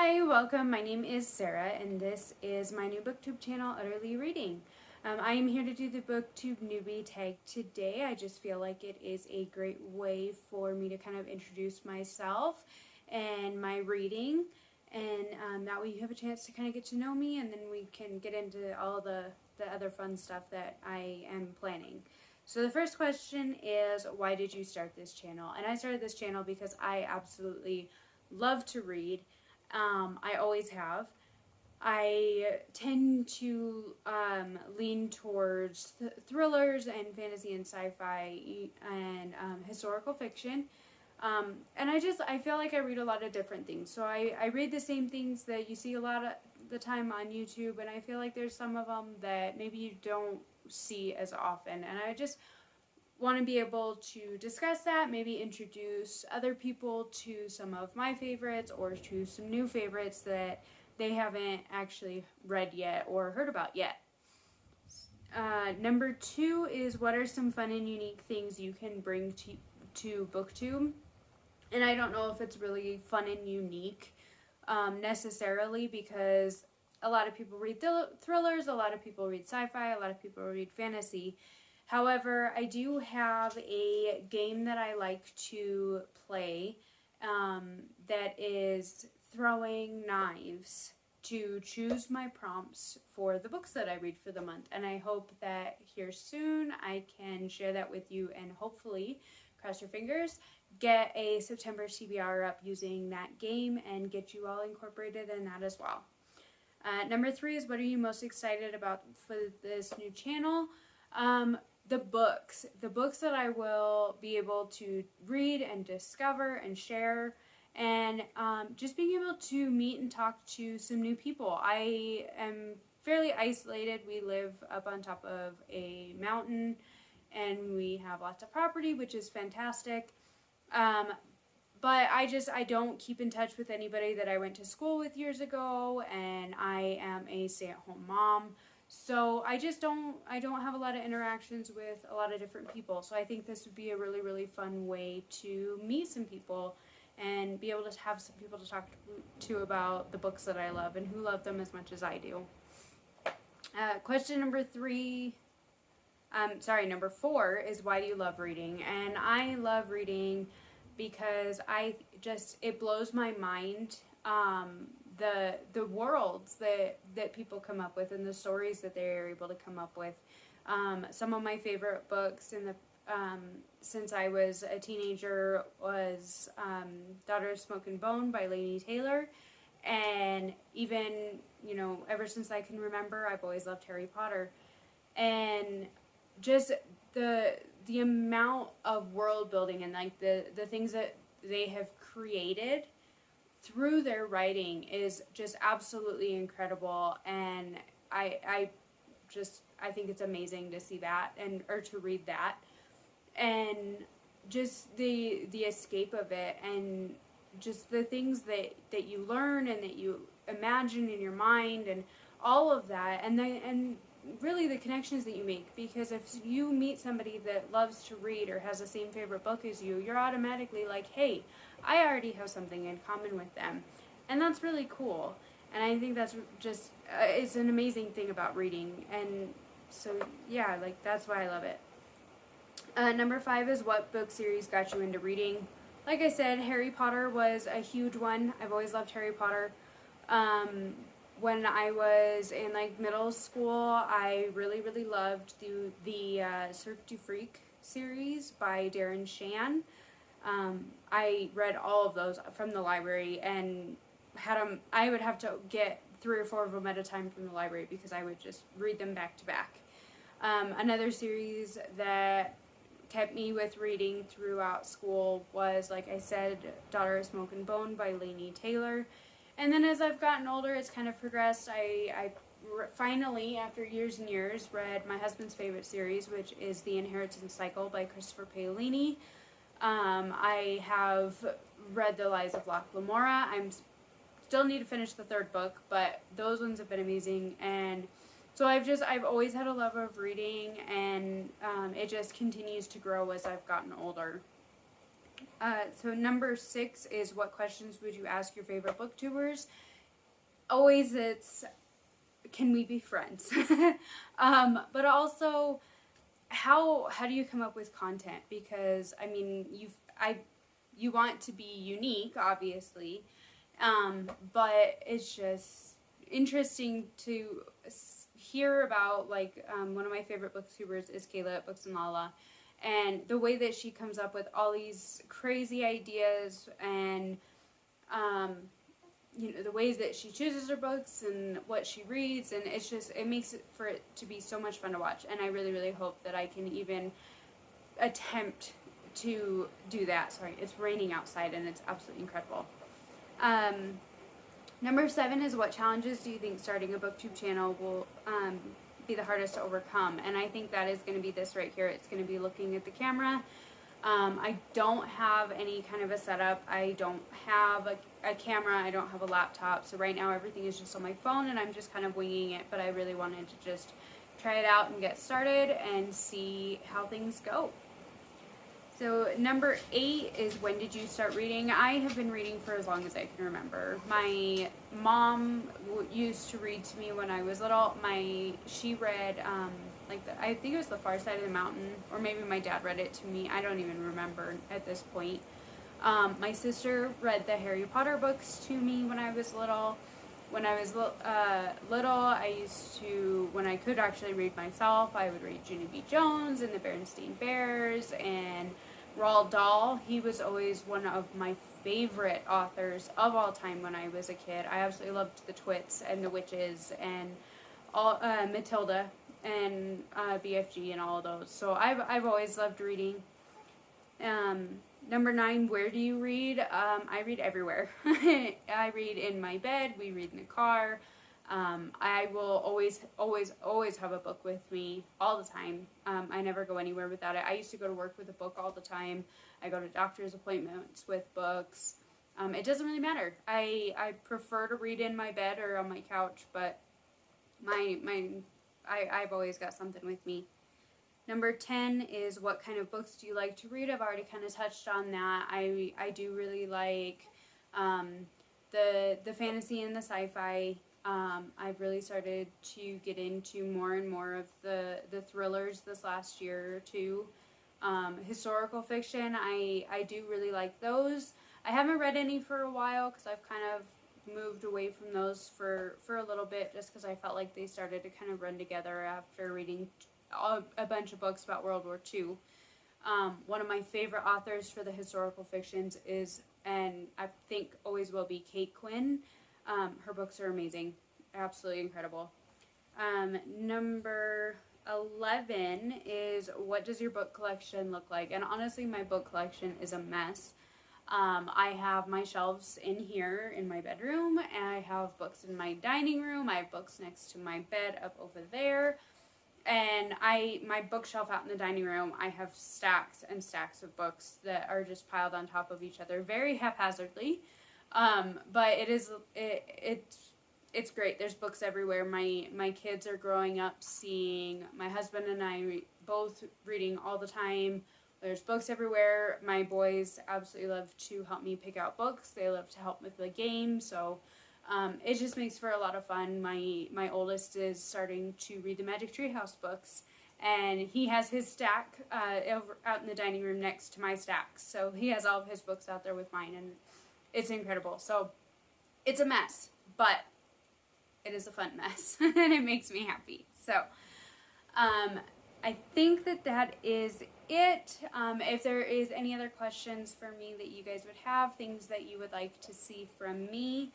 Hi, welcome. My name is Sarah, and this is my new Booktube channel, Utterly Reading. I am here to do the Booktube Newbie Tag today. I just feel like it is a great way for me to kind of introduce myself and my reading, and that way you have a chance to kind of get to know me, and then we can get into all the other fun stuff that I am planning. So the first question is, why did you start this channel? And I started this channel because I absolutely love to read. I always have. I tend to lean towards thrillers and fantasy and sci-fi and historical fiction. And I feel like I read a lot of different things. So I read the same things that you see a lot of the time on YouTube, and I feel like there's some of them that maybe you don't see as often. And I just want to be able to discuss that, maybe introduce other people to some of my favorites or to some new favorites that they haven't actually read yet or heard about yet. Number 2 is, what are some fun and unique things you can bring to BookTube? And I don't know if it's really fun and unique necessarily, because a lot of people read thrillers, a lot of people read sci-fi, a lot of people read fantasy. However, I do have a game that I like to play that is throwing knives to choose my prompts for the books that I read for the month. And I hope that here soon I can share that with you and hopefully, cross your fingers, get a September TBR up using that game and get you all incorporated in that as well. Number 3 is, what are you most excited about for this new channel? The books that I will be able to read and discover and share, and just being able to meet and talk to some new people. I am fairly isolated. We live up on top of a mountain, and we have lots of property, which is fantastic. But I don't keep in touch with anybody that I went to school with years ago, and I am a stay-at-home mom. So I don't have a lot of interactions with a lot of different people. So I think this would be a really, really fun way to meet some people and be able to have some people to talk to about the books that I love and who love them as much as I do. Question number 4 is, why do you love reading? And I love reading because it blows my mind, the worlds that people come up with and the stories that they're able to come up with. Some of my favorite books since I was a teenager was Daughter of Smoke and Bone by Laini Taylor, and even, ever since I can remember, I've always loved Harry Potter. And just the amount of world building and like the things that they have created through their writing is just absolutely incredible, and I think it's amazing to see that or to read that, and just the escape of it, and just the things that you learn and that you imagine in your mind and all of that, and really the connections that you make, because if you meet somebody that loves to read or has the same favorite book as you, you're automatically like, hey, I already have something in common with them. And that's really cool. And I think that's just, it's an amazing thing about reading. And so, yeah, like, that's why I love it. Number 5 is, what book series got you into reading? Like I said, Harry Potter was a huge one. I've always loved Harry Potter. When I was in middle school, I really, really loved the Cirque du Freak series by Darren Shan. I read all of those from the library and had them. I would have to get 3 or 4 of them at a time from the library because I would just read them back to back. Another series that kept me with reading throughout school was, like I said, Daughter of Smoke and Bone by Laini Taylor. And then as I've gotten older, it's kind of progressed. I finally, after years and years, read my husband's favorite series, which is The Inheritance Cycle by Christopher Paolini. I have read The Lies of Locke Lamora. I still need to finish the 3rd book, but those ones have been amazing. And so I've always had a love of reading, and it just continues to grow as I've gotten older. So number 6 is, what questions would you ask your favorite booktubers? Always it's, can we be friends? But also, how do you come up with content? Because I mean, you want to be unique, obviously, but it's just interesting to hear about, like, one of my favorite booktubers is Kayla at Books and Lala, and the way that she comes up with all these crazy ideas, and the ways that she chooses her books and what she reads, and it makes it for it to be so much fun to watch, and I really, really hope that I can even attempt to do that. Sorry, it's raining outside and it's absolutely incredible. Number 7 is, what challenges do you think starting a booktube channel will be the hardest to overcome? And I think that is going to be this right here. It's going to be looking at the camera. I don't have any kind of a setup. I don't have a camera. I don't have a laptop. So right now everything is just on my phone and I'm just kind of winging it. But I really wanted to just try it out and get started and see how things go. So number 8 is, when did you start reading? I have been reading for as long as I can remember. My mom used to read to me when I was little. She read, I think it was The Far Side of the Mountain, or maybe my dad read it to me. I don't even remember at this point. My sister read the Harry Potter books to me when I was little. When I was little, I used to, when I could actually read myself, I would read Junie B. Jones and the Berenstain Bears and Roald Dahl. He was always one of my favorite authors of all time when I was a kid. I absolutely loved the Twits and the Witches and all Matilda and BFG and all of those. So I've always loved reading. Number 9, where do you read? I read everywhere. I read in my bed. We read in the car. I will always have a book with me all the time. I never go anywhere without it. I used to go to work with a book all the time. I go to doctor's appointments with books. It doesn't really matter. I prefer to read in my bed or on my couch, but I've always got something with me. Number 10 is, what kind of books do you like to read? I've already kind of touched on that. I do really like the fantasy and the sci-fi. I've really started to get into more and more of the thrillers this last year or two. Historical fiction, I do really like those. I haven't read any for a while because I've kind of moved away from those for a little bit, just because I felt like they started to kind of run together after reading a bunch of books about World War II. One of my favorite authors for the historical fictions is, and I think always will be, Kate Quinn. Her books are amazing. Absolutely incredible. Number 11 is, what does your book collection look like? And honestly, my book collection is a mess. I have my shelves in here in my bedroom, and I have books in my dining room. I have books next to my bed up over there. And my bookshelf out in the dining room, I have stacks and stacks of books that are just piled on top of each other very haphazardly. But it's great. There's books everywhere. My kids are growing up seeing my husband and I both reading all the time. There's books everywhere. My boys absolutely love to help me pick out books. They love to help with the game, so it just makes for a lot of fun. My oldest is starting to read the Magic Tree House books, and he has his stack out in the dining room next to my stacks. So he has all of his books out there with mine, and it's incredible. So it's a mess, but it is a fun mess, and it makes me happy. So I think that is it. If there is any other questions for me that you guys would have, things that you would like to see from me,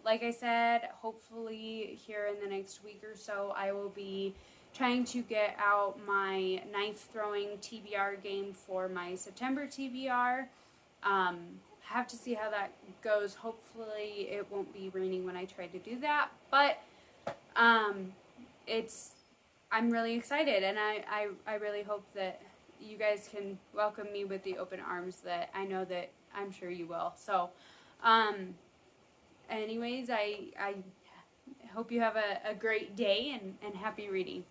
like I said, hopefully here in the next week or so, I will be trying to get out my knife throwing TBR game for my September TBR. Have to see how that goes. Hopefully it won't be raining when I try to do that, but I'm really excited, and I really hope that you guys can welcome me with the open arms that I know that I'm sure you will. So anyways, I hope you have a great day, and happy reading.